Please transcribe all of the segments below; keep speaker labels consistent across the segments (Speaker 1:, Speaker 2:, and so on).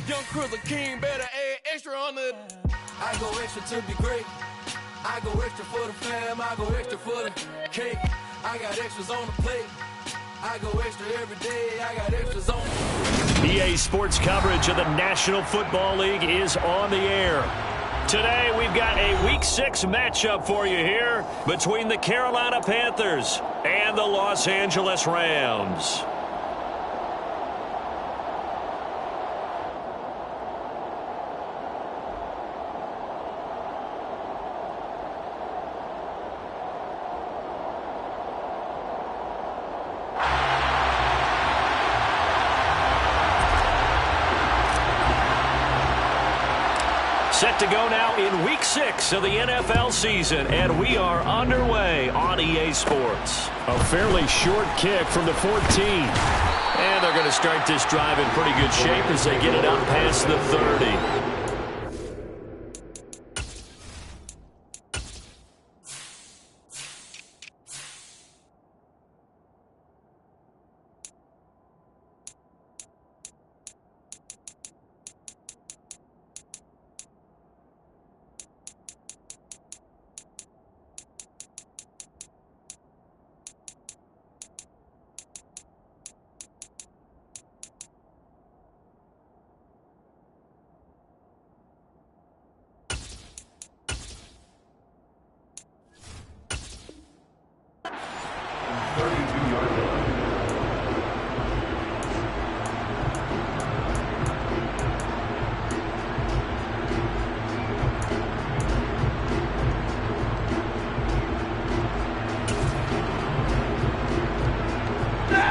Speaker 1: Young Kriller King better add extra on the.
Speaker 2: I go extra to be great. I go extra for the fam. I go extra for the cake. I got extras on the plate. I go extra every day. I got extras on.
Speaker 3: EA Sports coverage of the National Football League is on the air. Today we've got a Week 6 matchup for you here between the Carolina Panthers and the Los Angeles Rams. Set to go now in Week 6 of the NFL season, and we are underway on EA Sports.
Speaker 4: A fairly short kick from the 14.
Speaker 3: And they're going to start this drive in pretty good shape as they get it up past the 30.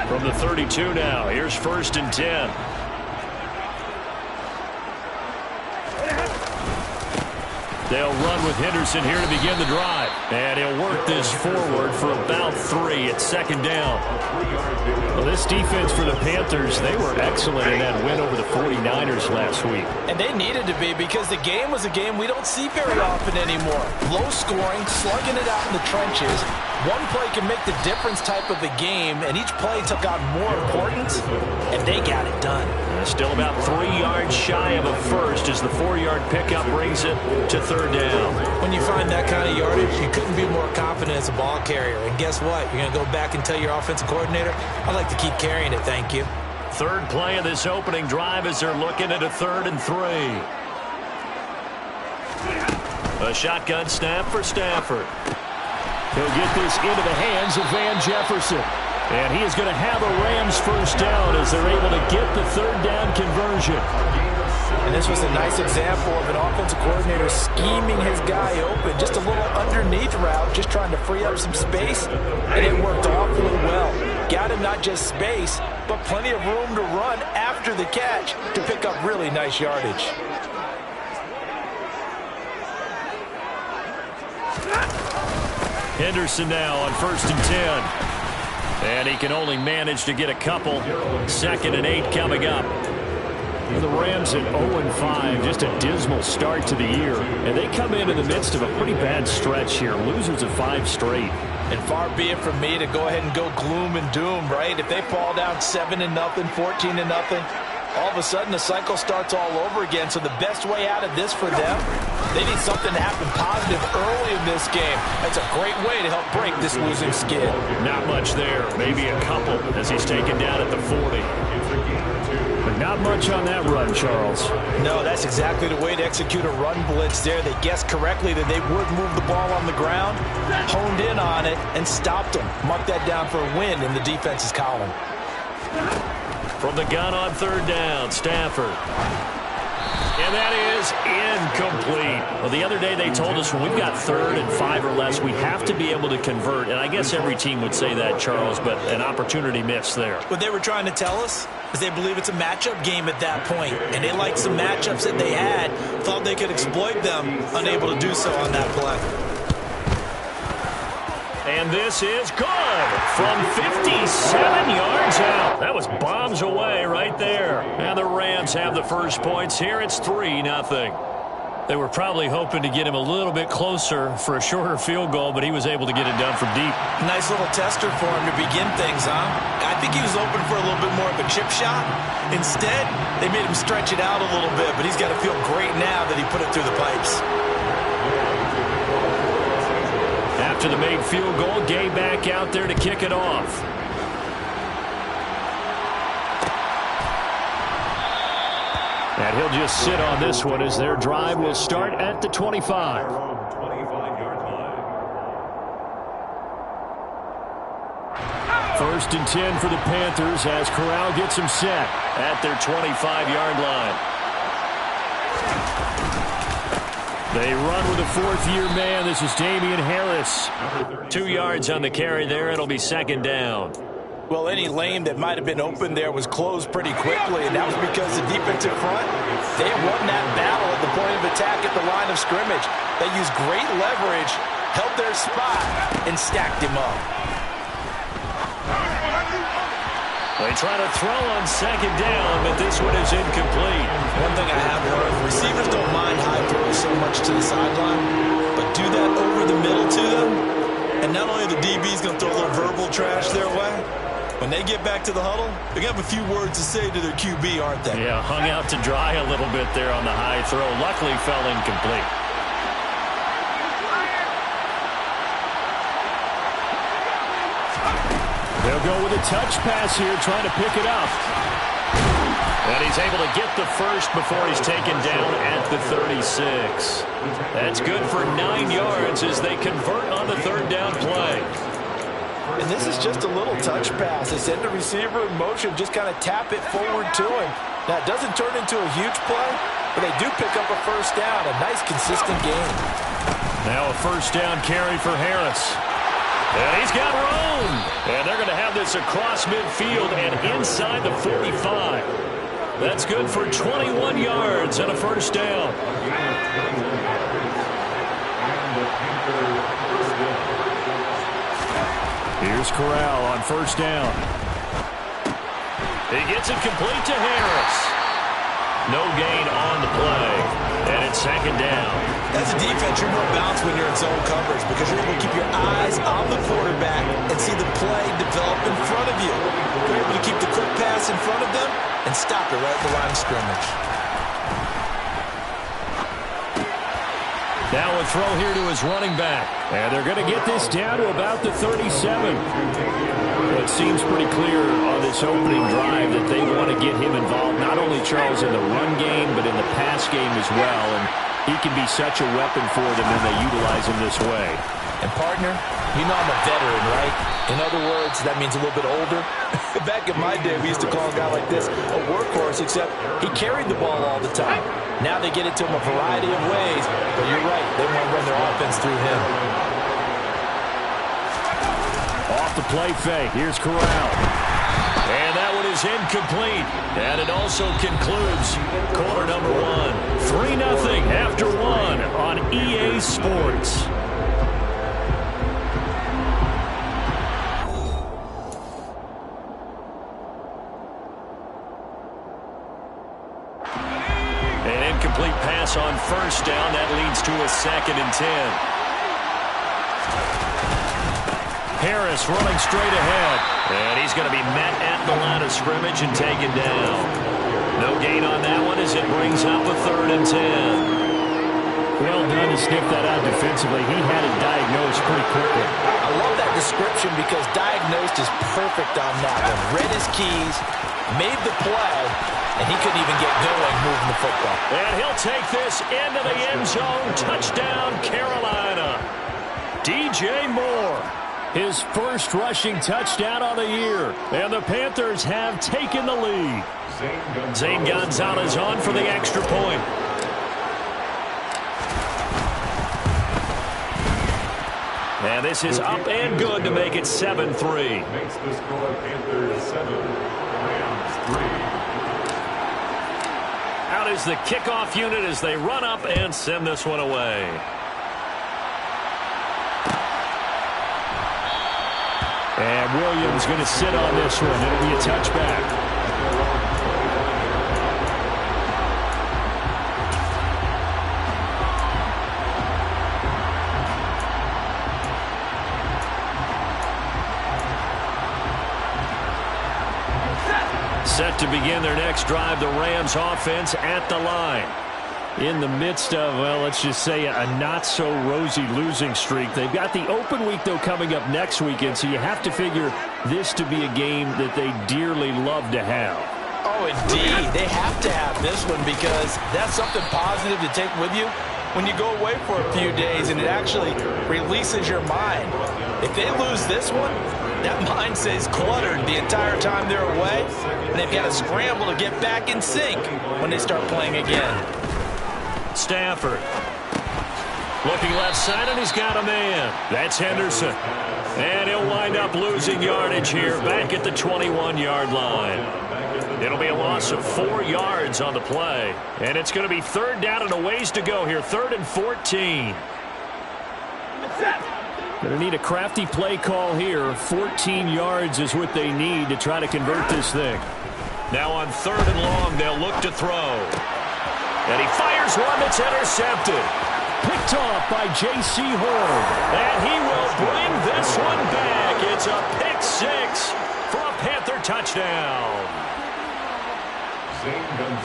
Speaker 3: From the 32 now, here's 1st and 10. They'll run with Henderson here to begin the drive. And he'll work this forward for about 3 at 2nd down.
Speaker 4: Well, this defense for the Panthers, they were excellent in that win over the 49ers last week.
Speaker 5: And they needed to be because the game was a game we don't see very often anymore. Low scoring, slugging it out in the trenches. One play can make the difference type of a game, and each play took on more importance, and they got it done.
Speaker 3: Still about 3 yards shy of a first as the 4-yard pickup brings it to 3rd down.
Speaker 5: When you find that kind of yardage, you couldn't be more confident as a ball carrier. And guess what? You're going to go back and tell your offensive coordinator, I'd like to keep carrying it, thank you.
Speaker 3: 3rd play of this opening drive as they're looking at a 3rd and 3. A shotgun snap for Stafford.
Speaker 4: He'll get this into the hands of Van Jefferson. And he is going to have a Rams first down as they're able to get the 3rd down conversion.
Speaker 5: And this was a nice example of an offensive coordinator scheming his guy open. Just a little underneath route, just trying to free up some space. And it worked awfully well. Got him not just space, but plenty of room to run after the catch to pick up really nice yardage.
Speaker 3: Henderson now on 1st and 10. And he can only manage to get a couple. 2nd and 8 coming up.
Speaker 4: And the Rams at 0-5, just a dismal start to the year. And they come in the midst of a pretty bad stretch here. Losers of 5 straight.
Speaker 5: And far be it from me to go ahead and go gloom and doom, right? If they fall down 7-0, 14-0, all of a sudden the cycle starts all over again. So the best way out of this for them, they need something to happen positive early in this game. That's a great way to help break this losing skid.
Speaker 3: Not much there. Maybe a couple as he's taken down at the 40.
Speaker 4: But not much on that run, Charles.
Speaker 5: No, that's exactly the way to execute a run blitz there. They guessed correctly that they would move the ball on the ground, honed in on it, and stopped them. Mark that down for a win in the defense's column.
Speaker 3: From the gun on 3rd down, Stafford. And that is incomplete. Well, the other day they told us when we've got 3rd and 5 or less, we have to be able to convert. And I guess every team would say that, Charles, but an opportunity missed there.
Speaker 5: What they were trying to tell us is they believe it's a matchup game at that point. And they liked some matchups that they had, thought they could exploit them, unable to do so on that play.
Speaker 3: And this is good from 57 yards out. That was bombs away right there. And the Rams have the first points here. It's 3-0. They were probably hoping to get him a little bit closer for a shorter field goal, but he was able to get it done from deep.
Speaker 5: Nice little tester for him to begin things, huh? I think he was open for a little bit more of a chip shot. Instead, they made him stretch it out a little bit, but he's got to feel great now that he put it through the pipes.
Speaker 3: After the made field goal, Gay back out there to kick it off. And he'll just sit on this one as their drive will start at the 25. First and 10 for the Panthers as Corral gets them set at their 25-yard line. They run with a fourth-year man. This is Damian Harris. 2 yards on the carry there. It'll be second down.
Speaker 5: Well, any lane that might have been open there was closed pretty quickly, and that was because the defensive front, they won that battle at the point of attack at the line of scrimmage. They used great leverage, held their spot, and stacked him up.
Speaker 3: They try to throw on second down, but this one is incomplete.
Speaker 5: One thing I have learned, receivers don't mind high throws so much to the sideline, but do that over the middle to them, and not only the DB's going to throw a little verbal trash their way, when they get back to the huddle, they're going to have a few words to say to their QB, aren't they?
Speaker 3: Yeah, hung out to dry a little bit there on the high throw. Luckily fell incomplete. They'll go with a touch pass here, trying to pick it up. And he's able to get the first before he's taken down at the 36. That's good for 9 yards as they convert on the third down play.
Speaker 5: And this is just a little touch pass. They send the receiver in motion, just kind of tap it forward to him. Now, it doesn't turn into a huge play, but they do pick up a first down. A nice, consistent game.
Speaker 3: Now a first down carry for Harris. And he's got room. And they're going to have this across midfield and inside the 45. That's good for 21 yards and a first down. Here's Corral on first down. He gets it complete to Harris. No gain on the play. And it's second down.
Speaker 5: As a defense, you're more balanced when you're in zone coverage because you're able to keep your eyes on the quarterback and see the play develop in front of you. You're able to keep the quick pass in front of them and stop it right at the line of scrimmage.
Speaker 3: Now a throw here to his running back. And they're going to get this down to about the 37. It seems pretty clear on this opening drive that they want to get him involved, not only, Charles, in the run game, but in the pass game as well. And he can be such a weapon for them when they utilize him this way.
Speaker 5: And, partner, you know I'm a veteran, right? In other words, that means a little bit older. Back in my day, we used to call a guy like this a workhorse, except he carried the ball all the time. Now they get it to him a variety of ways, but you're right, they want to run their offense through him.
Speaker 3: Off the play fake, here's Corral. And that one is incomplete. And it also concludes quarter number one. 3-0 after one on EA Sports. An incomplete pass on first down. That leads to a 2nd and 10. Harris running straight ahead. And he's going to be met at the line of scrimmage and taken down. No gain on that one as it brings up a 3rd and 10. Well done to sniff that out defensively. He had it diagnosed pretty quickly.
Speaker 5: I love that description because diagnosed is perfect on that one. Read his keys, made the play, and he couldn't even get going moving the football.
Speaker 3: And he'll take this into the end zone. Touchdown, Carolina. DJ Moore. His first rushing touchdown on the year. And the Panthers have taken the lead. Zane Gonzalez on for the extra point. And this is up and good to make it 7-3.
Speaker 6: Makes the score Panthers 7, Rams 3.
Speaker 3: Out is the kickoff unit as they run up and send this one away. And Williams going to sit on this one. It'll be a touchback. Set to begin their next drive, the Rams offense at the line. In the midst of, well, let's just say a not-so-rosy losing streak. They've got the open week, though, coming up next weekend, so you have to figure this to be a game that they dearly love to have.
Speaker 5: Oh, indeed. They have to have this one because that's something positive to take with you when you go away for a few days, and it actually releases your mind. If they lose this one, that mind stays cluttered the entire time they're away, and they've got to scramble to get back in sync when they start playing again.
Speaker 3: Stafford. Looking left side, and he's got a man. That's Henderson. And he'll wind up losing yardage here back at the 21-yard line. It'll be a loss of 4 yards on the play. And it's going to be third down and a ways to go here. 3rd and 14. Going to need a crafty play call here. 14 yards is what they need to try to convert this thing. Now on 3rd and long, they'll look to throw. And he fires one that's intercepted. Picked off by J.C. Horn. And he will bring this one back. It's a pick 6 for a Panther touchdown.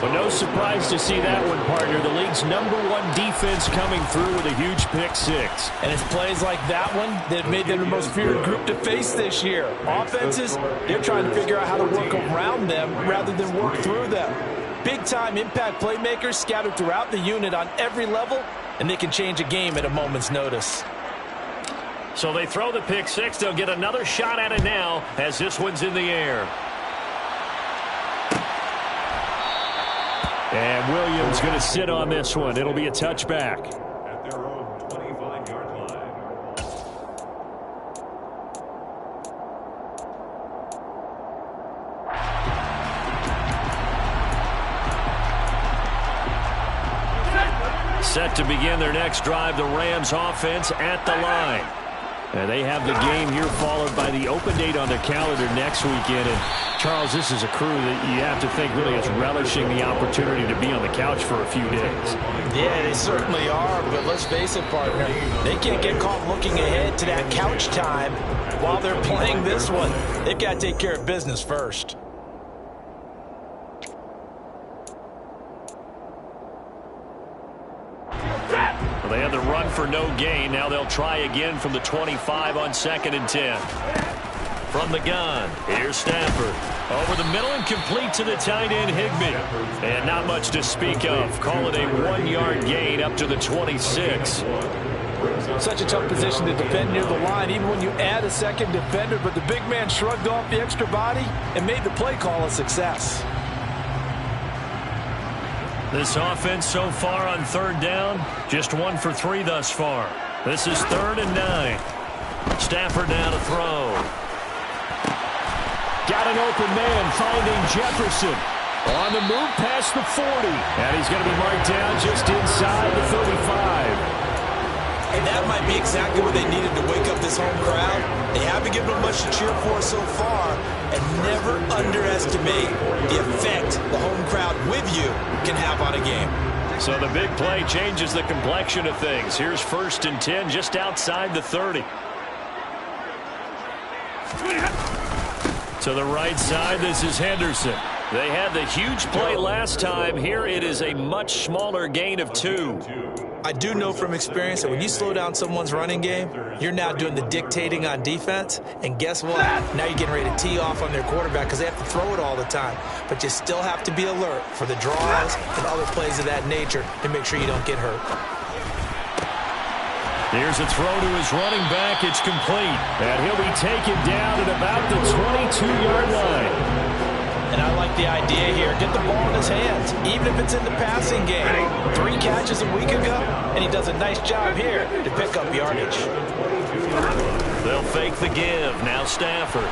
Speaker 3: But no surprise to see that one, partner. The league's #1 defense coming through with a huge pick 6.
Speaker 5: And it's plays like that one that made them the most feared group to face this year. Offenses, they're trying to figure out how to work around them rather than work through them. Big-time impact playmakers scattered throughout the unit on every level, and they can change a game at a moment's notice.
Speaker 3: So they throw the pick 6. They'll get another shot at it now as this one's in the air. And Williams going to sit on this one. It'll be a touchback.
Speaker 6: At their own 25-yard line.
Speaker 3: Set to begin their next drive, the Rams offense at the line. And they have the game here followed by the open date on their calendar next weekend. And, Charles, this is a crew that you have to think really is relishing the opportunity to be on the couch for a few days.
Speaker 5: Yeah, they certainly are, but let's face it, partner. They can't get caught looking ahead to that couch time while they're playing this one. They've got to take care of business first.
Speaker 3: They had the run for no gain. Now they'll try again from the 25 on 2nd and 10. From the gun, here's Stafford. Over the middle and complete to the tight end, Higbee. And not much to speak of. Call it a 1-yard gain up to the 26.
Speaker 5: Such a tough position to defend near the line, even when you add a second defender. But the big man shrugged off the extra body and made the play call a success.
Speaker 3: This offense so far on 3rd down, just 1 for 3 thus far. This is 3rd and 9. Stafford now to throw.
Speaker 4: Got an open man finding Jefferson. On the move past the 40. And he's going to be marked down just inside the 35.
Speaker 5: And that might be exactly what they needed to wake up this home crowd. They haven't given them much to cheer for so far. And never underestimate the effect the home crowd with you can have on a game.
Speaker 3: So the big play changes the complexion of things. Here's 1st and 10 just outside the 30. To the right side, this is Henderson. They had the huge play last time. Here it is a much smaller gain of 2.
Speaker 5: I do know from experience that when you slow down someone's running game, you're now doing the dictating on defense. And guess what? Now you're getting ready to tee off on their quarterback because they have to throw it all the time. But you still have to be alert for the draws and other plays of that nature to make sure you don't get hurt.
Speaker 3: Here's a throw to his running back. It's complete. And he'll be taken down at about the 22-yard line.
Speaker 5: And I like the idea here. Get the ball in his hands, even if it's in the passing game. 3 catches a week ago, and he does a nice job here to pick up yardage.
Speaker 3: They'll fake the give. Now Stafford.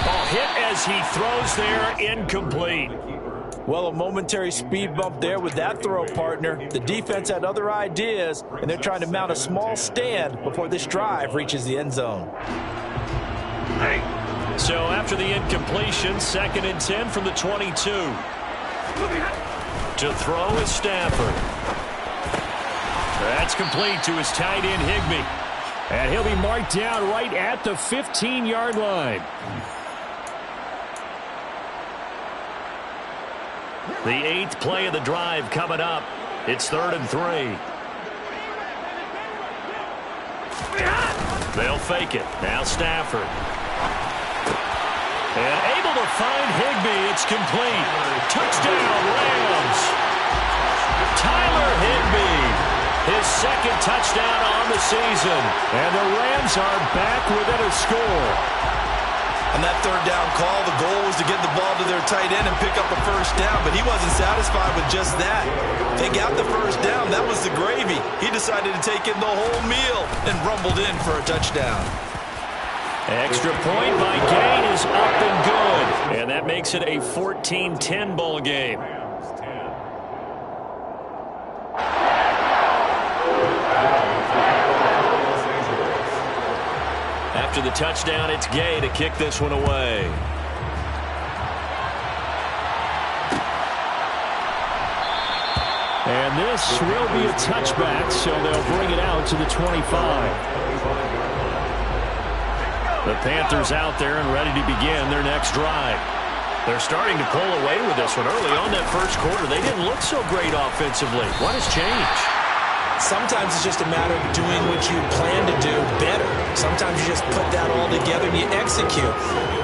Speaker 3: Ball hit as he throws there. Incomplete.
Speaker 5: Well, a momentary speed bump there with that throw, partner. The defense had other ideas, and they're trying to mount a small stand before this drive reaches the end zone.
Speaker 3: So after the incompletion, 2nd and 10 from the 22. To throw is Stafford. That's complete to his tight end, Higbee.
Speaker 4: And he'll be marked down right at the 15-yard line.
Speaker 3: The 8th play of the drive coming up. It's 3rd and 3. They'll fake it. Now Stafford. And able to find Higbee. It's complete. Touchdown, Rams. Tyler Higbee. His 2nd touchdown on the season. And the Rams are back within a score.
Speaker 5: On that 3rd down call, the goal was to get the ball to their tight end and pick up a 1st down, but he wasn't satisfied with just that. They got the 1st down. That was the gravy. He decided to take in the whole meal and rumbled in for a touchdown.
Speaker 3: Extra point by Gain is up and good. And that makes it a 14-10 ball game. After the touchdown, it's Gay to kick this one away.
Speaker 4: And this will be a touchback, so they'll bring it out to the 25.
Speaker 3: The Panthers out there and ready to begin their next drive. They're starting to pull away with this one. Early on that first quarter, they didn't look so great offensively. What has changed?
Speaker 5: Sometimes it's just a matter of doing what you plan to do better. Sometimes you just put that all together and you execute.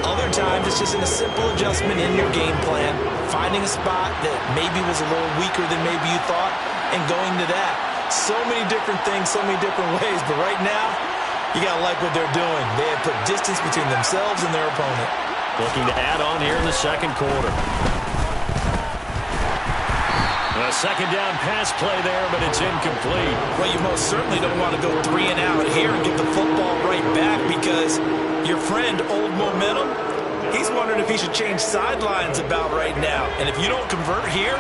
Speaker 5: Other times it's just a simple adjustment in your game plan, finding a spot that maybe was a little weaker than maybe you thought, and going to that. So many different things, so many different ways, but right now, you got to like what they're doing. They have put distance between themselves and their opponent.
Speaker 3: Looking to add on here in the second quarter. A 2nd down pass play there, but it's incomplete.
Speaker 5: Well, you most certainly don't want to go 3 and out here and get the football right back, because your friend, Old Momentum, he's wondering if he should change sidelines about right now. And if you don't convert here,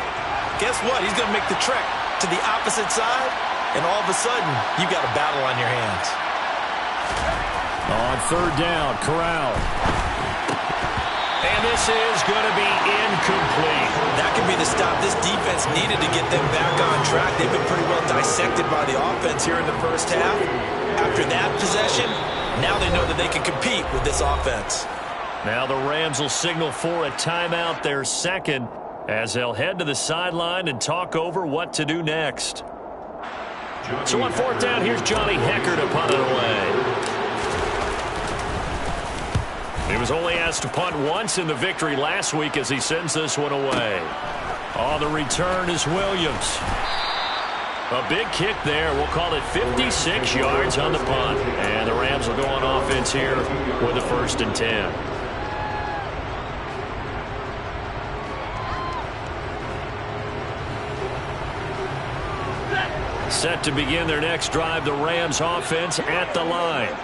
Speaker 5: guess what? He's going to make the trek to the opposite side, and all of a sudden, you got a battle on your hands.
Speaker 4: On 3rd down, Corral.
Speaker 3: And this is going to be incomplete.
Speaker 5: That could be the stop this defense needed to get them back on track. They've been pretty well dissected by the offense here in the first half. After that possession, now they know that they can compete with this offense.
Speaker 3: Now the Rams will signal for a timeout, their 2nd, as they'll head to the sideline and talk over what to do next. So on 4th down, here's Johnny Hecker to punt it away. He was only asked to punt once in the victory last week as he sends this one away. On the return is Williams. A big kick there. We'll call it 56 yards on the punt. And the Rams will go on offense here with a 1st and 10. Set to begin their next drive, the Rams offense at the line.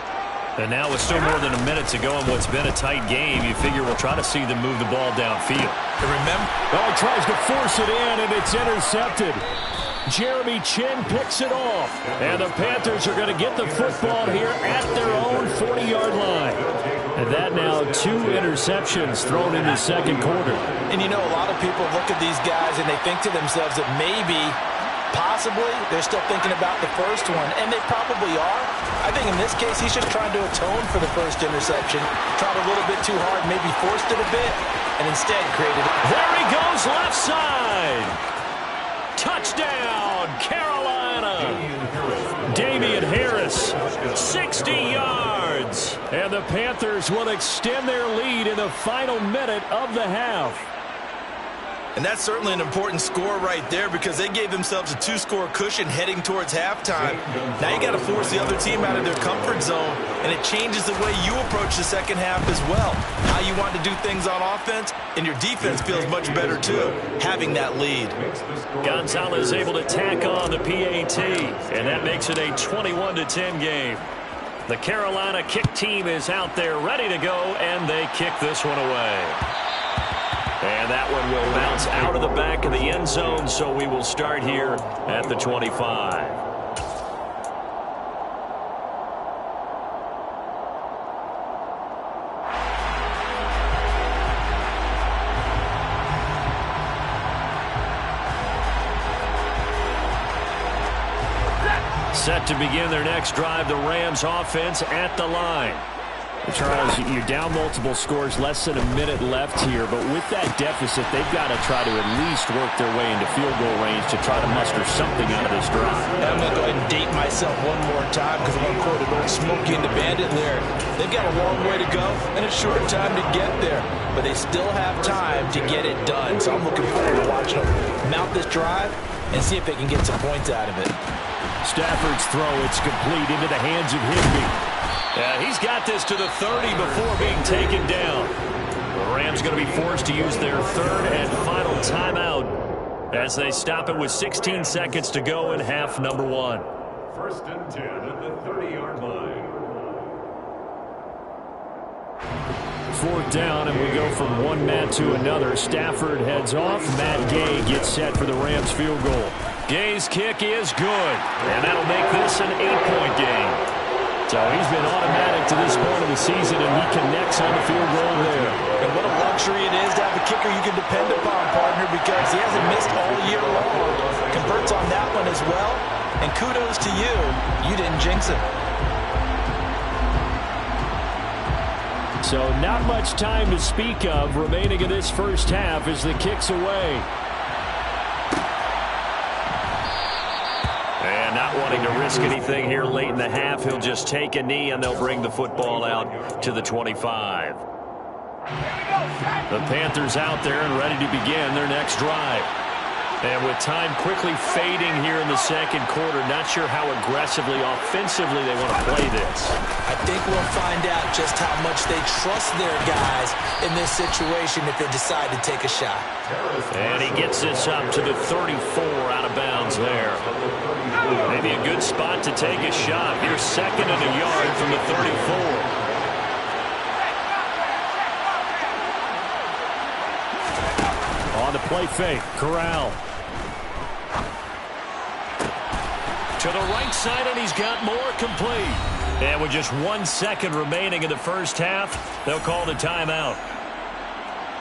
Speaker 3: And now with still more than a minute to go in what's been a tight game, you figure we'll try to see them move the ball downfield.
Speaker 5: And remember,
Speaker 4: he tries to force it in, and it's intercepted. Jeremy Chin picks it off. And the Panthers are going to get the football here at their own 40-yard line. And that now 2 interceptions thrown in the second quarter.
Speaker 5: And you know, a lot of people look at these guys and they think to themselves that maybe, possibly, they're still thinking about the first one, and they probably are. I think in this case, he's just trying to atone for the first interception, tried a little bit too hard, maybe forced it a bit, and instead created it.
Speaker 3: There he goes, left side. Touchdown, Carolina. Damian Harris, 60 yards.
Speaker 4: And the Panthers will extend their lead in the final minute of the half.
Speaker 5: And that's certainly an important score right there, because they gave themselves a 2-score cushion heading towards halftime. Now you got to force the other team out of their comfort zone, and it changes the way you approach the second half as well. How you want to do things on offense, and your defense feels much better too, having that lead.
Speaker 3: Gonzalez able to tack on the PAT, and that makes it a 21-10 game. The Carolina kick team is out there ready to go, and they kick this one away. And that one will bounce out of the back of the end zone, so we will start here at the 25. Set to begin their next drive, the Rams offense at the line.
Speaker 4: Charles, you're down multiple scores, less than a minute left here, but with that deficit, they've got to try to at least work their way into field goal range to try to muster something out of this drive.
Speaker 5: I'm going to go ahead and date myself one more time because I'm going to quote an old Smokey and the Bandit lyric. They've got a long way to go and a short time to get there, but they still have time to get it done. So I'm looking forward to watching them mount this drive and see if they can get some points out of it.
Speaker 4: Stafford's throw, it's complete into the hands of Higbee.
Speaker 3: Yeah, he's got this to the 30 before being taken down. The Rams going to be forced to use their third and final timeout as they stop it with 16 seconds to go in half number 1.
Speaker 6: First and 10 at the 30-yard line.
Speaker 4: Fourth down, and we go from one Matt to another. Stafford heads off. Matt Gay gets set for the Rams field goal.
Speaker 3: Gay's kick is good, and that'll make this an 8-point game.
Speaker 4: So he's been automatic to this point of the season, and he connects on the field goal there.
Speaker 5: And what a luxury it is to have a kicker you can depend upon, partner, because he hasn't missed all year long. Converts on that one as well. And kudos to you. You didn't jinx it.
Speaker 4: So not much time to speak of remaining in this first half as the kick's away.
Speaker 3: And not wanting to risk anything here late in the half, he'll just take a knee and they'll bring the football out to the 25. The Panthers out there and ready to begin their next drive. And with time quickly fading here in the second quarter, not sure how aggressively, offensively they want to play this.
Speaker 5: I think we'll find out just how much they trust their guys in this situation if they decide to take a shot.
Speaker 3: And he gets this up to the 34 out of bounds there. Maybe a good spot to take a shot. Here's second and a yard from the 34.
Speaker 4: On the play fake, Corral.
Speaker 3: To the right side, and he's got more complete. And with just 1 second remaining in the first half, they'll call the timeout.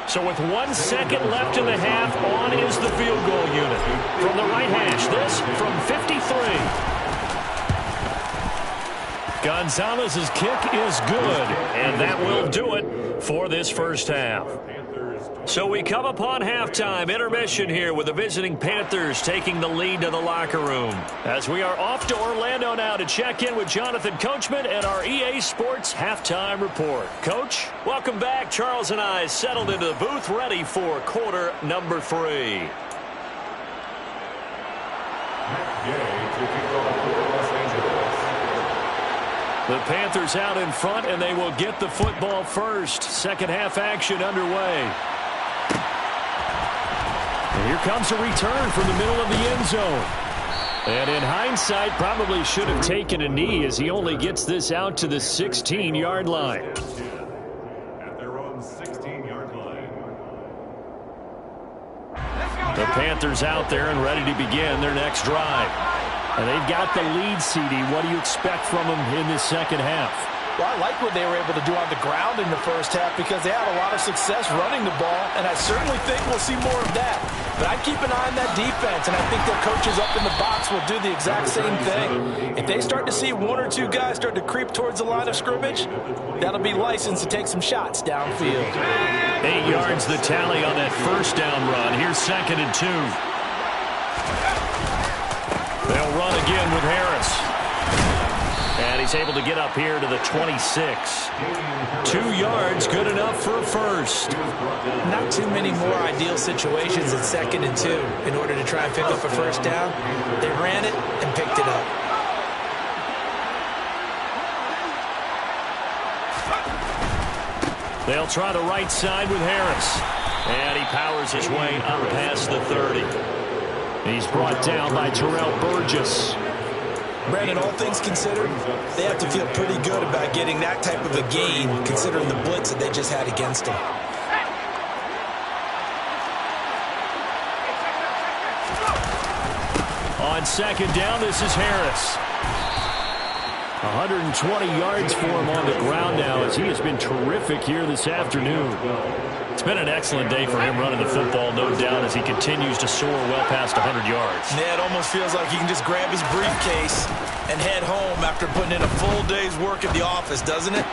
Speaker 3: So with 1 second left in the half, on is the field goal unit. From the right hash, this from 53. Gonzalez's kick is good, and that will do it for this first half. So we come upon halftime, intermission here with the visiting Panthers taking the lead to the locker room. As we are off to Orlando now to check in with Jonathan Coachman and our EA Sports Halftime Report. Coach, welcome back. Charles and I settled into the booth ready for quarter number 3. The Panthers out in front, and they will get the football first. Second half action underway. And here comes a return from the middle of the end zone. And in hindsight, probably should have taken a knee as he only gets this out to the 16-yard line.
Speaker 6: At their own 16-yard line.
Speaker 4: The Panthers out there and ready to begin their next drive. And they've got the lead, CD. What do you expect from them in this second half?
Speaker 5: Well, I like what they were able to do on the ground in the first half because they had a lot of success running the ball, and I certainly think we'll see more of that. But I'd keep an eye on that defense, and I think their coaches up in the box will do the exact same thing. If they start to see 1 or 2 guys start to creep towards the line of scrimmage, that'll be licensed to take some shots downfield.
Speaker 3: 8 yards the tally on that first down run. Here's second and 2. They'll run again with Harris. And he's able to get up here to the 26. 2 yards, good enough for a first.
Speaker 5: Not too many more ideal situations at second and 2 in order to try and pick up a first down. They ran it and picked it up.
Speaker 3: They'll try the right side with Harris. And he powers his way up past the 30.
Speaker 4: He's brought down by Terrell Burgess.
Speaker 5: Brandon, all things considered, they have to feel pretty good about getting that type of a gain, considering the blitz that they just had against them.
Speaker 4: On second down, this is Harris. 120 yards for him on the ground now as he has been terrific here this afternoon.
Speaker 3: It's been an excellent day for him running the football, no doubt, as he continues to soar well past 100 yards.
Speaker 5: Yeah, it almost feels like he can just grab his briefcase and head home after putting in a full day's work at the office, doesn't it?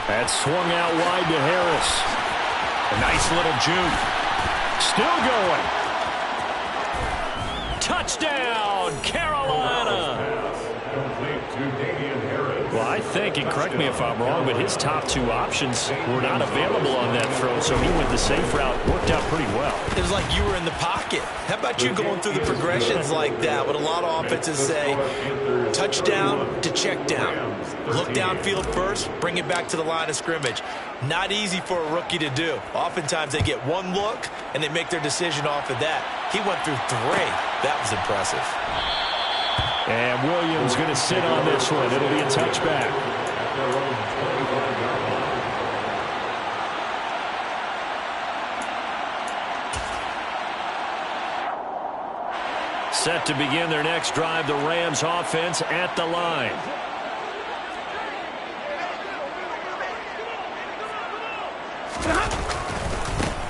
Speaker 4: That swung out wide to Harris. A nice little juke. Still going. Touchdown, Carolina. Well, I think, and correct me if I'm wrong, but his top two options were not available on that throw, so he went the safe route. Worked out pretty well.
Speaker 5: It was like you were in the pocket. How about you going through the progressions like that? What a lot of offenses say, touchdown to check down. Look downfield first, bring it back to the line of scrimmage. Not easy for a rookie to do. Oftentimes they get one look, and they make their decision off of that. He went through three. That was impressive.
Speaker 4: And Williams going to sit on this one. It'll be a touchback. Set to begin their next drive, the Rams offense at the line.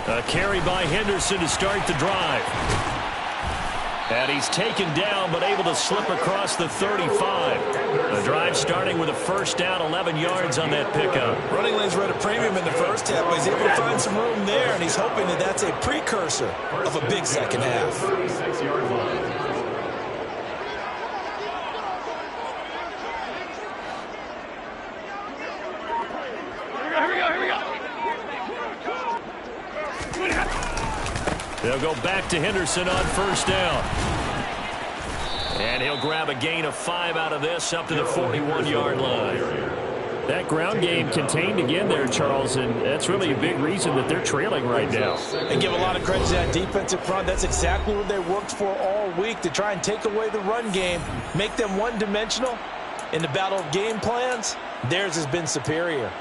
Speaker 4: A carry by Henderson to start the drive. And he's taken down, but able to slip across the 35. The drive starting with a first down, 11 yards on that pickup.
Speaker 5: Running lanes were at a premium in the first half, but he's able to find some room there, and he's hoping that that's a precursor of a big second half.
Speaker 6: 36-yard line.
Speaker 4: They'll go back to Henderson on first down. And he'll grab a gain of 5 out of this up to the 41-yard line. That ground game contained again there, Charles, and that's really a big reason that they're trailing right now.
Speaker 5: And give a lot of credit to that defensive front. That's exactly what they worked for all week, to try and take away the run game, make them one-dimensional. In the battle of game plans, theirs has been superior.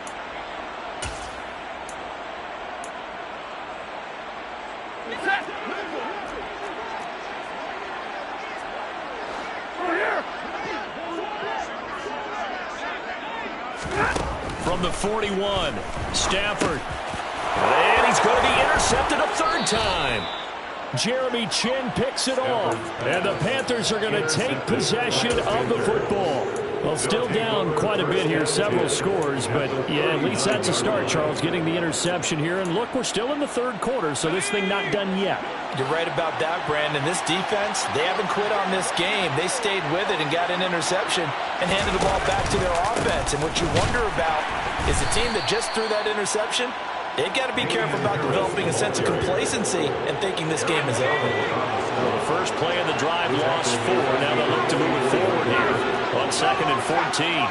Speaker 4: From the 41, Stafford. And he's going to be intercepted a third time. Jeremy Chin picks it off. And the Panthers are going to take possession of the football. Well, still down quite a bit here, several scores. But, yeah, at least that's a start, Charles, getting the interception here. And, look, we're still in the third quarter, so this thing not done yet.
Speaker 5: You're right about that, Brandon. This defense, they haven't quit on this game. They stayed with it and got an interception and handed the ball back to their offense. And what you wonder about is a team that just threw that interception, they've got to be careful about developing a sense of complacency and thinking this game is over.
Speaker 4: Well, the first play of the drive lost 4. Now they'll look to move it forward here on 2nd and 14.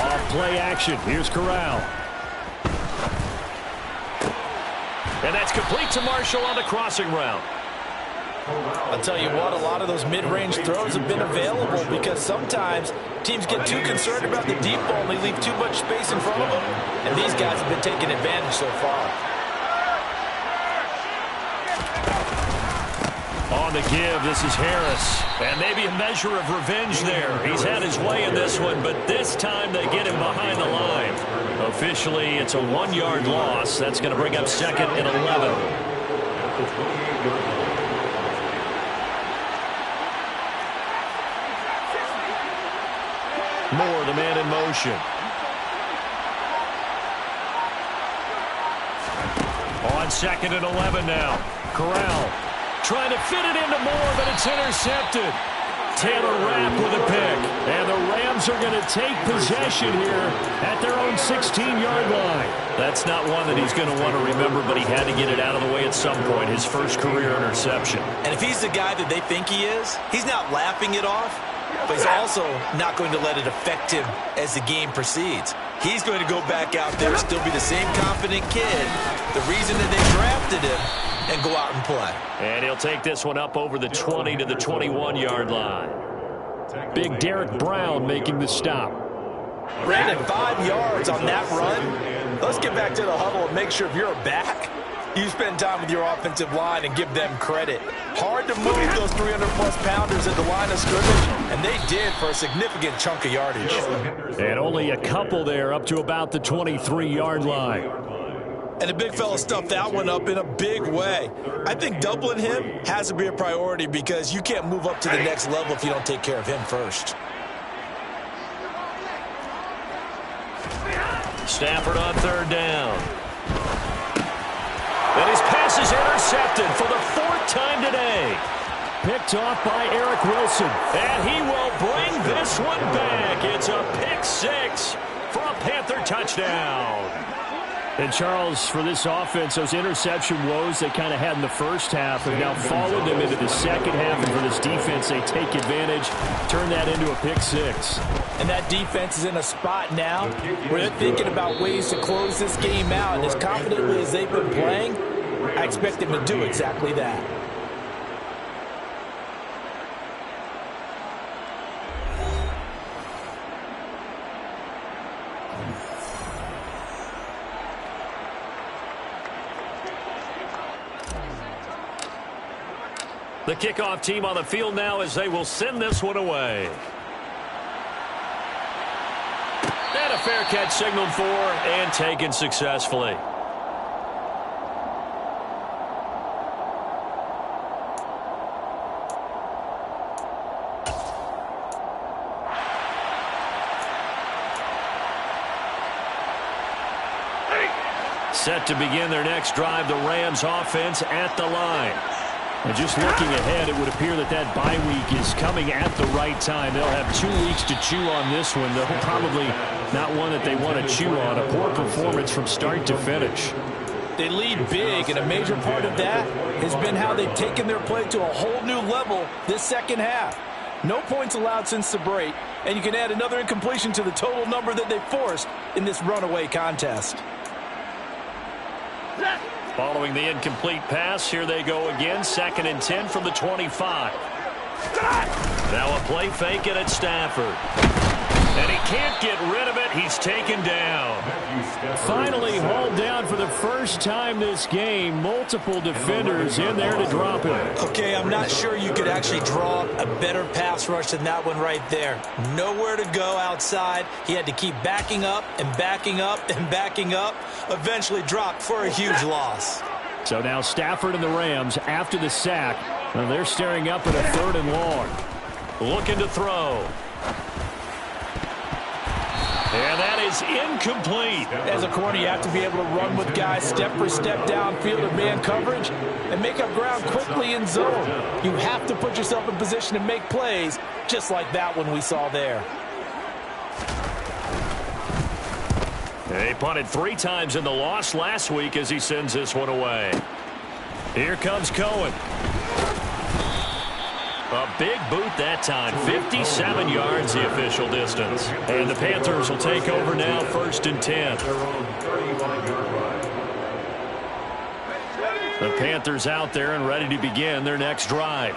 Speaker 4: Off play action. Here's Corral. And that's complete to Marshall on the crossing route.
Speaker 5: I'll tell you what, a lot of those mid-range throws have been available because sometimes teams get too concerned about the deep ball and they leave too much space in front of them. And these guys have been taking advantage so far.
Speaker 4: On the give, this is Harris. And maybe a measure of revenge there. He's had his way in this one, but this time they get him behind the line. Officially, it's a 1-yard loss. That's going to bring up 2nd and 11. Moore, the man in motion. On 2nd and 11 now. Corral trying to fit it into Moore, but it's intercepted. Taylor Rapp with a pick. And the Rams are going to take possession here at their own 16-yard line. That's not one that he's going to want to remember, but he had to get it out of the way at some point. His first career interception.
Speaker 5: And if he's the guy that they think he is, he's not laughing it off, but he's also not going to let it affect him as the game proceeds. He's going to go back out there, still be the same confident kid, the reason that they drafted him, and go out and play.
Speaker 4: And he'll take this one up over the 20 to the 21-yard line. Big Derek Brown making the stop.
Speaker 5: Brandon, 5 yards on that run. Let's get back to the huddle and make sure if you're a back, you spend time with your offensive line and give them credit. Hard to move those 300-plus pounders at the line of scrimmage, and they did for a significant chunk of yardage.
Speaker 4: And only a couple there up to about the 23-yard line.
Speaker 5: And the big fella stuffed that one up in a big way. I think doubling him has to be a priority because you can't move up to the next level if you don't take care of him first.
Speaker 3: Stafford on third down. And his pass is intercepted for the 4th time today.
Speaker 4: Picked off by Eric Wilson.
Speaker 3: And he will bring this one back. It's a pick 6 for a Panther touchdown.
Speaker 4: And Charles, for this offense, those interception woes they kind of had in the first half have now followed them into the second half. And for this defense, they take advantage, turn that into a pick 6.
Speaker 5: And that defense is in a spot now where they're thinking about ways to close this game out. And as confidently as they've been playing, I expect them to do exactly that.
Speaker 3: The kickoff team on the field now as they will send this one away. And a fair catch signaled for and taken successfully. Set to begin their next drive, the Rams offense at the line.
Speaker 4: And just looking ahead, it would appear that that bye week is coming at the right time. They'll have 2 weeks to chew on this one. They'll probably not one that they want to chew on. A poor performance from start to finish.
Speaker 5: They lead big, and a major part of that has been how they've taken their play to a whole new level this second half. No points allowed since the break, and you can add another incompletion to the total number that they forced in this runaway contest.
Speaker 3: Following the incomplete pass, here they go again. 2nd and 10 from the 25. Now a play fake it at Stafford. And he can't get rid of it. He's taken down.
Speaker 4: Finally hauled down for the first time this game. Multiple defenders in there to drop him.
Speaker 5: Okay, I'm not sure you could actually draw a better pass rush than that one right there. Nowhere to go outside. He had to keep backing up and backing up and backing up. Eventually dropped for a huge loss.
Speaker 4: So now Stafford and the Rams after the sack. Well, they're staring up at a 3rd and long.
Speaker 3: Looking to throw. And that is incomplete.
Speaker 5: As a corner, you have to be able to run with guys step for step downfield or man coverage and make up ground quickly in zone. You have to put yourself in position to make plays just like that one we saw there.
Speaker 3: He punted 3 times in the loss last week as he sends this one away. Here comes Cohen. A big boot that time. 57 yards the official distance. And the Panthers will take over now, 1st and 10. The Panthers out there and ready to begin their next drive.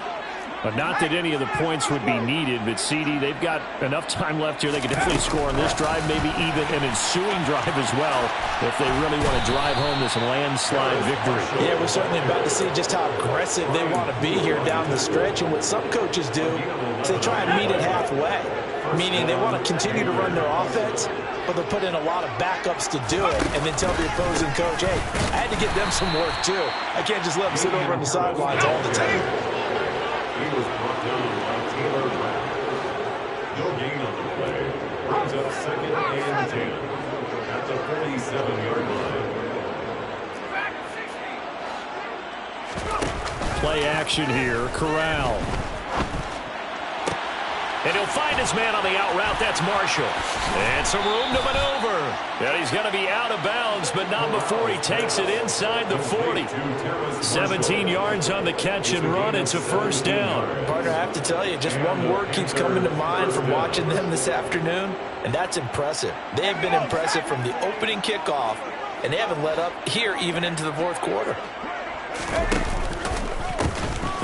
Speaker 4: But not that any of the points would be needed, but CD, they've got enough time left here. They could definitely score on this drive, maybe even an ensuing drive as well, if they really want to drive home this landslide victory.
Speaker 5: Yeah, we're certainly about to see just how aggressive they want to be here down the stretch. And what some coaches do is they try and meet it halfway, meaning they want to continue to run their offense, but they'll put in a lot of backups to do it and then tell the opposing coach, hey, I had to give them some work too. I can't just let them sit over on the sidelines all the time.
Speaker 6: He was brought down by Taylor Brown. No gain on the play. Brings up 2nd and 10. At the 47-yard line.
Speaker 4: Play action here. Corral.
Speaker 3: And he'll find his man on the out route. That's Marshall. And some room to maneuver. And he's going to be out of bounds, but not before he takes it inside the 40. 17 yards on the catch and run. It's a 1st down.
Speaker 5: Partner, I have to tell you, just one word keeps coming to mind from watching them this afternoon, and that's impressive. They have been impressive from the opening kickoff, and they haven't let up here even into the 4th quarter.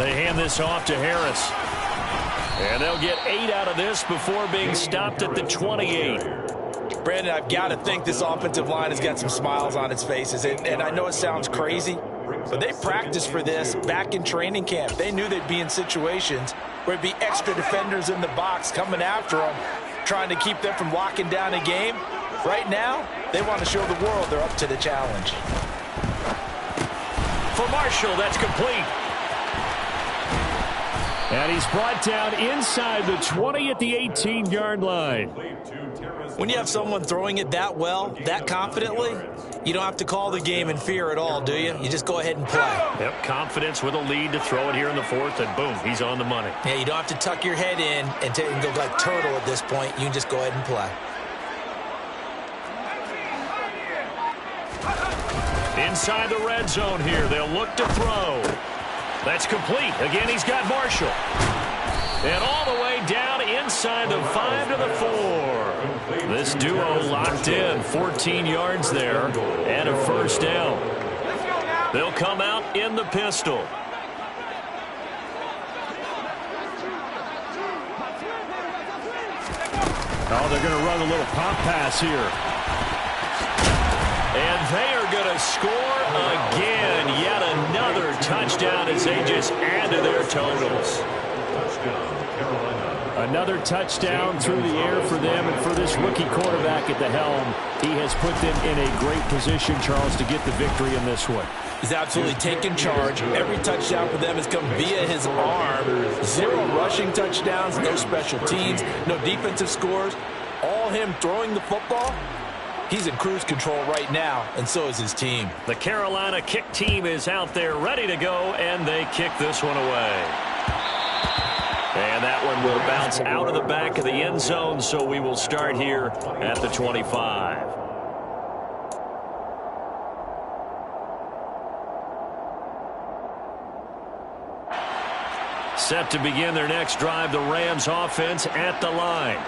Speaker 3: They hand this off to Harris. And they'll get 8 out of this before being stopped at the 28.
Speaker 5: Brandon, I've got to think this offensive line has got some smiles on its faces. And I know it sounds crazy, but they practiced for this back in training camp. They knew they'd be in situations where it'd be extra defenders in the box coming after them, trying to keep them from locking down a game. Right now, they want to show the world they're up to the challenge.
Speaker 3: For Marshall, that's complete.
Speaker 4: And he's brought down inside the 20 at the 18-yard line.
Speaker 5: When you have someone throwing it that well, that confidently, you don't have to call the game in fear at all, do you? You just go ahead and play.
Speaker 3: Yep, confidence with a lead to throw it here in the fourth, and boom, he's on the money.
Speaker 5: Yeah, you don't have to tuck your head in and go like turtle at this point. You can just go ahead and play.
Speaker 3: Inside the red zone here, they'll look to throw. That's complete. Again, he's got Marshall. And all the way down inside the 5 to the 4. This duo locked in. 14 yards there and a first down. They'll come out in the pistol.
Speaker 4: Oh, they're going to run a little pop pass here.
Speaker 3: And they are going to score again. Yet another touchdown as they just add to their totals.
Speaker 4: Another touchdown through the air for them, and for this rookie quarterback at the helm, he has put them in a great position, Charles, to get the victory in this one.
Speaker 5: He's absolutely taken charge. Every touchdown for them has come via his arm. 0 rushing touchdowns, no special teams, no defensive scores. All him throwing the football. He's in cruise control right now, and so is his team.
Speaker 3: The Carolina kick team is out there ready to go, and they kick this one away. And that one will bounce out of the back of the end zone, so we will start here at the 25. Set to begin their next drive, the Rams offense at the line.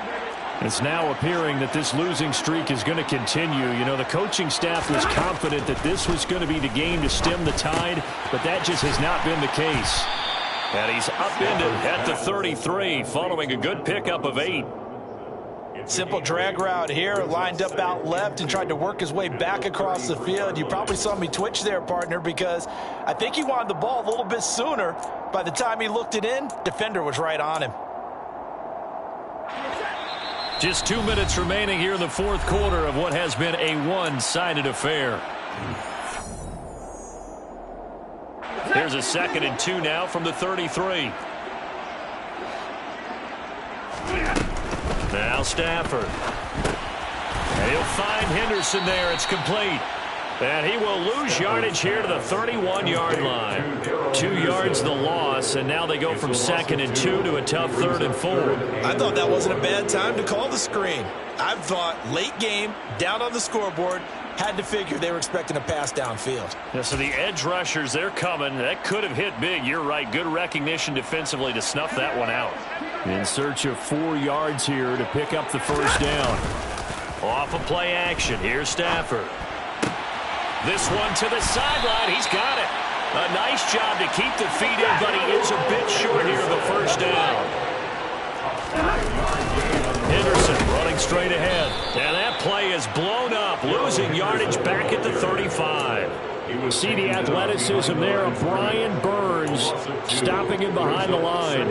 Speaker 4: It's now appearing that this losing streak is going to continue. You know, the coaching staff was confident that this was going to be the game to stem the tide, but that just has not been the case.
Speaker 3: And he's upended at the 33, following a good pickup of 8.
Speaker 5: Simple drag route here, lined up out left and tried to work his way back across the field. You probably saw me twitch there, partner, because I think he wanted the ball a little bit sooner. By the time he looked it in, defender was right on him.
Speaker 3: Just 2 minutes remaining here in the fourth quarter of what has been a one-sided affair. Here's a 2nd and 2 now from the 33. Now Stafford. And he'll find Henderson there. It's complete. And he will lose yardage here to the 31-yard line. 2 yards the loss, and now they go from 2nd and 2 to a tough 3rd and 4.
Speaker 5: I thought that wasn't a bad time to call the screen. I thought late game, down on the scoreboard, had to figure they were expecting a pass downfield.
Speaker 3: Yeah, so the edge rushers, they're coming. That could have hit big. You're right. Good recognition defensively to snuff that one out.
Speaker 4: In search of 4 yards here to pick up the first down.
Speaker 3: Off of play action. Here's Stafford. This one to the sideline. He's got it. A nice job to keep the feet in, but he is a bit short here of the first down. Henderson running straight ahead. And that play is blown up, losing yardage back at the 35.
Speaker 4: See the athleticism there of Brian Burns stopping him behind the line.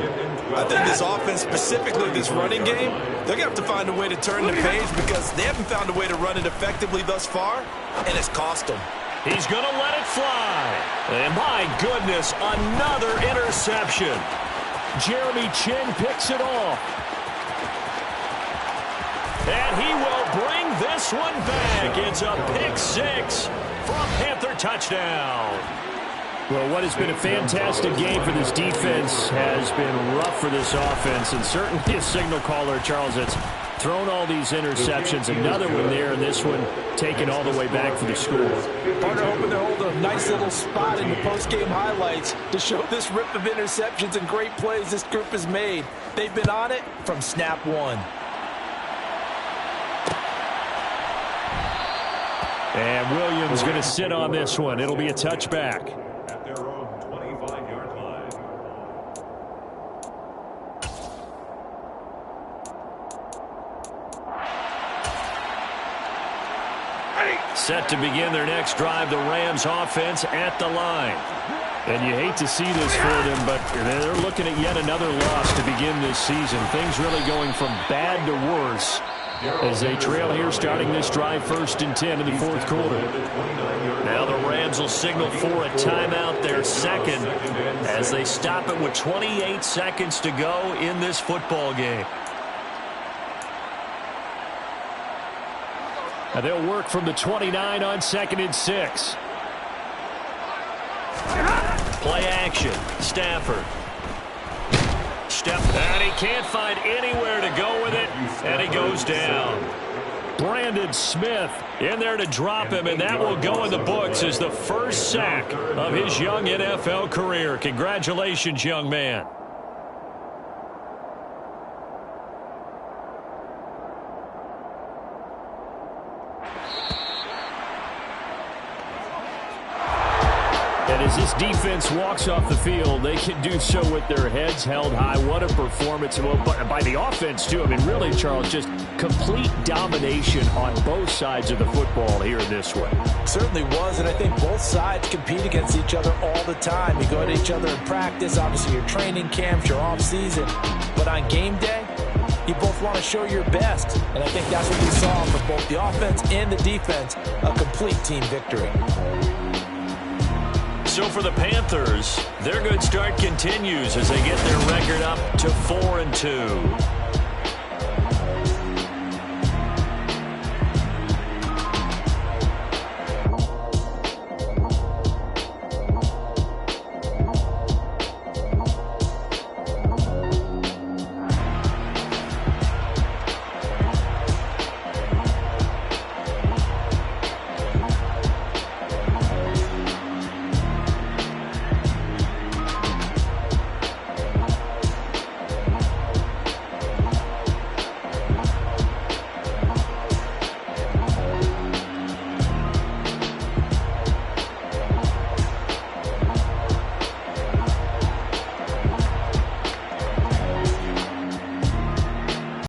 Speaker 5: I think this offense, specifically this running game, they're going to have to find a way to turn the page because they haven't found a way to run it effectively thus far, and it's cost them.
Speaker 3: He's going to let it fly. And my goodness, another interception.
Speaker 4: Jeremy Chin picks it off.
Speaker 3: And he will bring this one back. It's a pick 6 for a Panther touchdown.
Speaker 4: Well, what has been a fantastic game for this defense has been rough for this offense, and certainly a signal caller, Charles, that's thrown all these interceptions. Another one there, and this one taken all the way back for the score.
Speaker 5: Partner hoping to hold a nice little spot in the post-game highlights to show this rip of interceptions and great plays this group has made. They've been on it from snap one.
Speaker 4: And Williams going to sit on this one. It'll be a touchback.
Speaker 6: At their own 25-yard line.
Speaker 3: Set to begin their next drive, the Rams offense at the line.
Speaker 4: And you hate to see this for them, but they're looking at yet another loss to begin this season. Things really going from bad to worse. as they trail here starting this drive 1st and 10 in the 4th quarter.
Speaker 3: Now the Rams will signal for a timeout, their second, as they stop it with 28 seconds to go in this football game.
Speaker 4: And they'll work from the 29 on 2nd and 6.
Speaker 3: Play action. Stafford. Step, and he can't find anywhere to go with it, and he goes down.
Speaker 4: Brandon Smith in there to drop him, and that will go in the books as the first sack of his young NFL career. Congratulations, young man. And as this defense walks off the field, they can do so with their heads held high. What a performance by the offense, too. I mean, really, Charles, just complete domination on both sides of the football here in this one.
Speaker 5: Certainly was, and I think both sides compete against each other all the time. You go to each other in practice, obviously your training camps, your off-season. But on game day, you both want to show your best. And I think that's what we saw from both the offense and the defense, a complete team victory.
Speaker 3: So for the Panthers, their good start continues as they get their record up to 4-2.